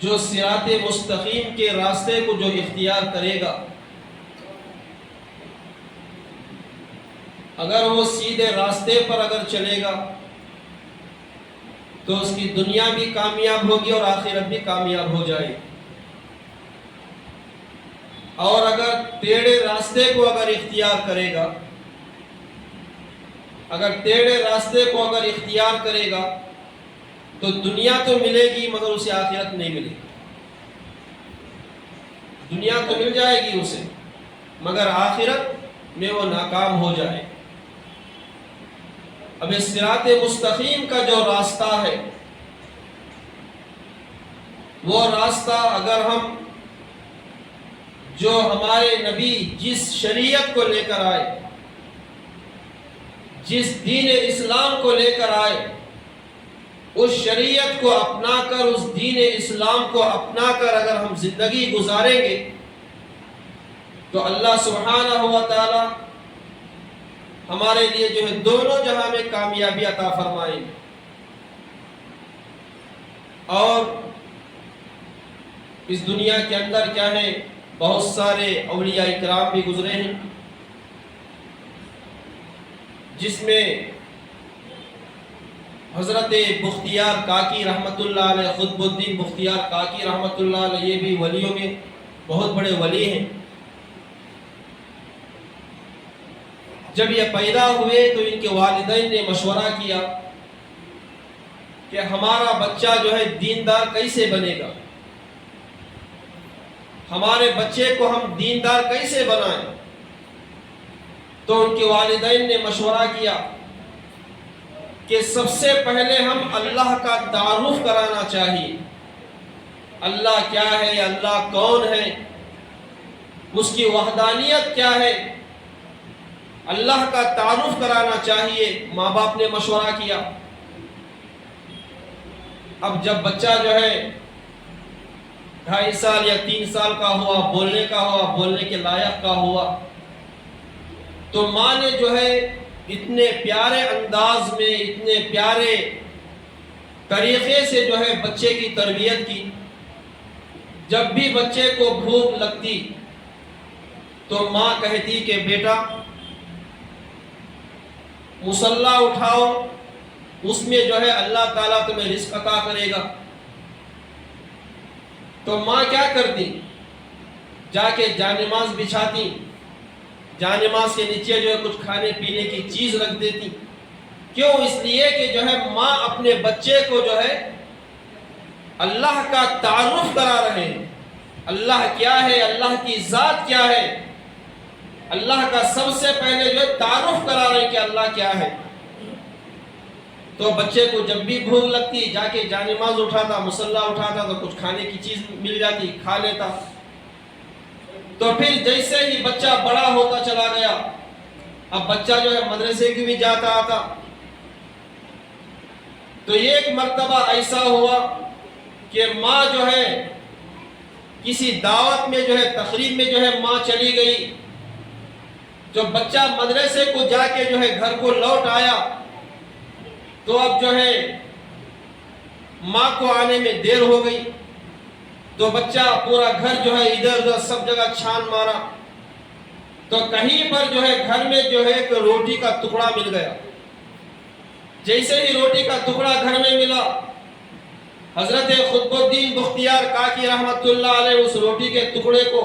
جو صراط مستقیم کے راستے کو جو اختیار کرے گا، اگر وہ سیدھے راستے پر اگر چلے گا تو اس کی دنیا بھی کامیاب ہوگی اور آخرت بھی کامیاب ہو جائے گی، اور اگر ٹیڑھے راستے کو اگر اختیار کرے گا، اگر ٹیڑھے راستے کو اگر اختیار کرے گا تو دنیا تو ملے گی مگر اسے آخرت نہیں ملے گی۔ دنیا تو مل جائے گی اسے مگر آخرت میں وہ ناکام ہو جائے۔ اب اس صراط مستقیم کا جو راستہ ہے، وہ راستہ اگر ہم جو ہمارے نبی جس شریعت کو لے کر آئے، جس دین اسلام کو لے کر آئے، اس شریعت کو اپنا کر، اس دین اسلام کو اپنا کر اگر ہم زندگی گزاریں گے تو اللہ سبحانہ و تعالی ہمارے لیے جو ہے دونوں جہاں میں کامیابی عطا فرمائیں گے۔ اور اس دنیا کے اندر کیا ہے، بہت سارے اولیاء اکرام بھی گزرے ہیں، جس میں حضرت بختیار کاکی رحمۃ اللہ علیہ، قطب الدین بختیار کاکی رحمۃ اللہ علیہ، یہ بھی ولیوں میں بہت بڑے ولی ہیں۔ جب یہ پیدا ہوئے تو ان کے والدین نے مشورہ کیا کہ ہمارا بچہ جو ہے دیندار کیسے بنے گا، ہمارے بچے کو ہم دیندار کیسے بنائیں۔ تو ان کے والدین نے مشورہ کیا کہ سب سے پہلے ہم اللہ کا تعارف کرانا چاہیے، اللہ کیا ہے، اللہ کون ہے، اس کی وحدانیت کیا ہے، اللہ کا تعارف کرانا چاہیے۔ ماں باپ نے مشورہ کیا۔ اب جب بچہ جو ہے 2.5 سال یا 3 سال کا ہوا، بولنے کا ہوا، بولنے کے لائق کا ہوا، تو ماں نے جو ہے اتنے پیارے انداز میں، اتنے پیارے طریقے سے جو ہے بچے کی تربیت کی۔ جب بھی بچے کو بھوک لگتی تو ماں کہتی کہ بیٹا مصلی اٹھاؤ، اس میں جو ہے اللہ تعالیٰ تمہیں رزق عطا کرے گا۔ تو ماں کیا کرتی، جا کے جانماز بچھاتی، جانماز کے نیچے جو ہے کچھ کھانے پینے کی چیز رکھ دیتی۔ کیوں؟ اس لیے کہ جو ہے ماں اپنے بچے کو جو ہے اللہ کا تعارف کرا رہے ہیں، اللہ کیا ہے، اللہ کی ذات کیا ہے، اللہ کا سب سے پہلے جو ہے تعارف کرا رہے ہیں کہ اللہ کیا ہے۔ تو بچے کو جب بھی بھوک لگتی جا کے جانماز اٹھاتا، مصلی اٹھاتا تو کچھ کھانے کی چیز مل جاتی، کھا لیتا۔ تو پھر جیسے ہی بچہ بڑا ہوتا چلا گیا، اب بچہ جو ہے مدرسے کی بھی جاتا آتا، تو ایک مرتبہ ایسا ہوا کہ ماں جو ہے کسی دعوت میں جو ہے تقریب میں جو ہے ماں چلی گئی۔ جو بچہ مدرسے کو جا کے جو ہے گھر کو لوٹ آیا تو اب جو ہے ماں کو آنے میں دیر ہو گئی، تو بچہ پورا گھر جو ہے ادھر ادھر سب جگہ چھان مارا، تو کہیں پر جو ہے گھر میں جو ہے ایک روٹی کا ٹکڑا مل گیا۔ جیسے ہی روٹی کا ٹکڑا گھر میں ملا، حضرت قطب الدین بختیار کاکی رحمۃ اللہ علیہ اس روٹی کے ٹکڑے کو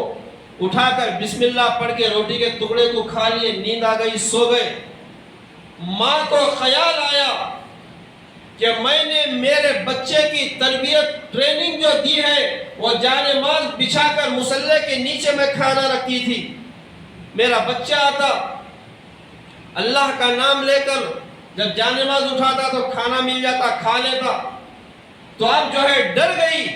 اٹھا کر بسم اللہ پڑھ کے روٹی کے ٹکڑے کو کھا لیے، نیند آ گئی، سو گئے۔ ماں کو خیال آیا کہ میں نے میرے بچے کی تربیت ٹریننگ جو دی ہے وہ جانماز بچھا کر مصلی کے نیچے میں کھانا رکھتی تھی، میرا بچہ آتا اللہ کا نام لے کر جب جانماز اٹھاتا تو کھانا مل جاتا، کھا لیتا۔ تو اب جو ہے ڈر گئی،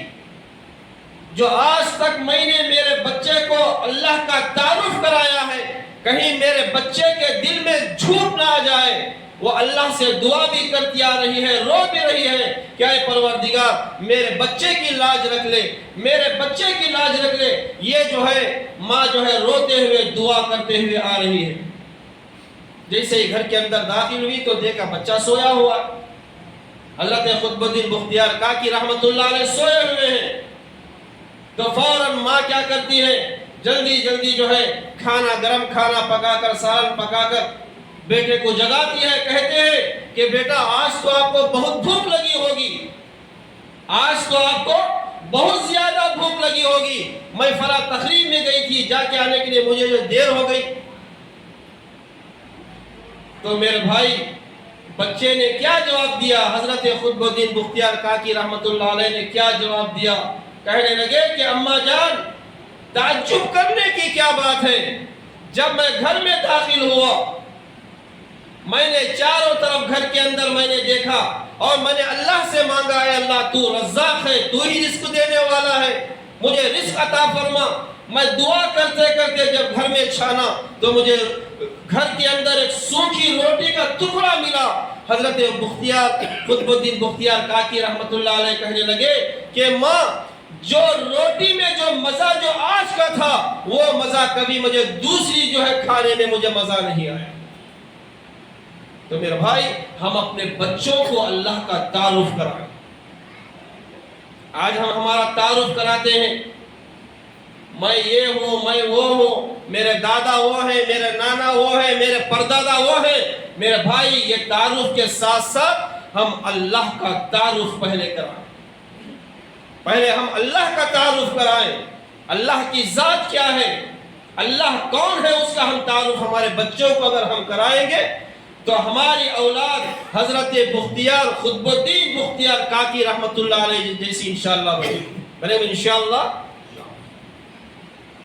جو آج تک میں نے میرے بچے کو اللہ کا تعارف کرایا ہے کہیں میرے بچے کے دل میں جھوٹ نہ آ جائے۔ وہ اللہ سے دعا بھی کرتی آ رہی ہے، رو بھی رہی ہے کہ اے پروردگار میرے بچے کی لاج رکھ لے، میرے بچے کی لاج رکھ لے۔ یہ جو ہے ماں جو ہے روتے ہوئے دعا کرتے ہوئے آ رہی ہے۔ جیسے ہی گھر کے اندر داخل ہوئی تو دیکھا بچہ سویا ہوا، حضرت قطب الدین بختیار کاکی رحمۃ اللہ علیہ سوئے ہوئے ہیں۔ تو فوراً ماں کیا کرتی ہے، جلدی جلدی جو ہے کھانا، گرم کھانا پکا کر، سالن پکا کر بیٹے کو جگاتی ہے، کہتے ہیں کہ بیٹا آج تو آپ کو بہت بھوک لگی ہوگی، آج تو آپ کو بہت زیادہ بھوک لگی ہوگی، میں فلاں تقریب میں گئی تھی، جا کے آنے کے لیے مجھے جو دیر ہو گئی۔ تو میرے بھائی بچے نے کیا جواب دیا؟ حضرت قطب الدین بختیار کاکی رحمت اللہ علیہ نے کیا جواب دیا؟ کہنے لگے کہ اماں جان، تعجب کرنے کی کیا بات ہے، جب میں گھر میں داخل ہوا میں نے چاروں طرف گھر کے اندر میں نے دیکھا اور میں نے اللہ سے مانگا، اے اللہ تو رزاق ہے، تو ہی رزق دینے والا ہے، مجھے رزق عطا فرما۔ میں دعا کرتے کرتے جب گھر میں چھانا تو مجھے گھر کے اندر ایک سوکھی روٹی کا ٹکڑا ملا۔ حضرت قطب الدین بختیار کاکی رحمت اللہ علیہ کہنے لگے کہ ماں، جو روٹی میں جو مزہ جو آج کا تھا وہ مزہ کبھی مجھے دوسری جو ہے کھانے میں مجھے مزہ نہیں آیا۔ تو میرے بھائی ہم اپنے بچوں کو اللہ کا تعارف کرائیں۔ آج ہم ہمارا تعارف کراتے ہیں، میں یہ ہوں، میں وہ ہوں، میرے دادا وہ ہیں، میرے نانا وہ ہیں، میرے پردادا وہ ہیں۔ میرے بھائی یہ تعارف کے ساتھ ساتھ ہم اللہ کا تعارف پہلے کرائیں، پہلے ہم اللہ کا تعارف کرائیں، اللہ کی ذات کیا ہے، اللہ کون ہے، اس کا ہم تعارف ہمارے بچوں کو اگر ہم کرائیں گے تو ہماری اولاد حضرت قطب الدین بختیار کاکی رحمت اللہ علیہ جیسی انشاءاللہ بنے گی، انشاءاللہ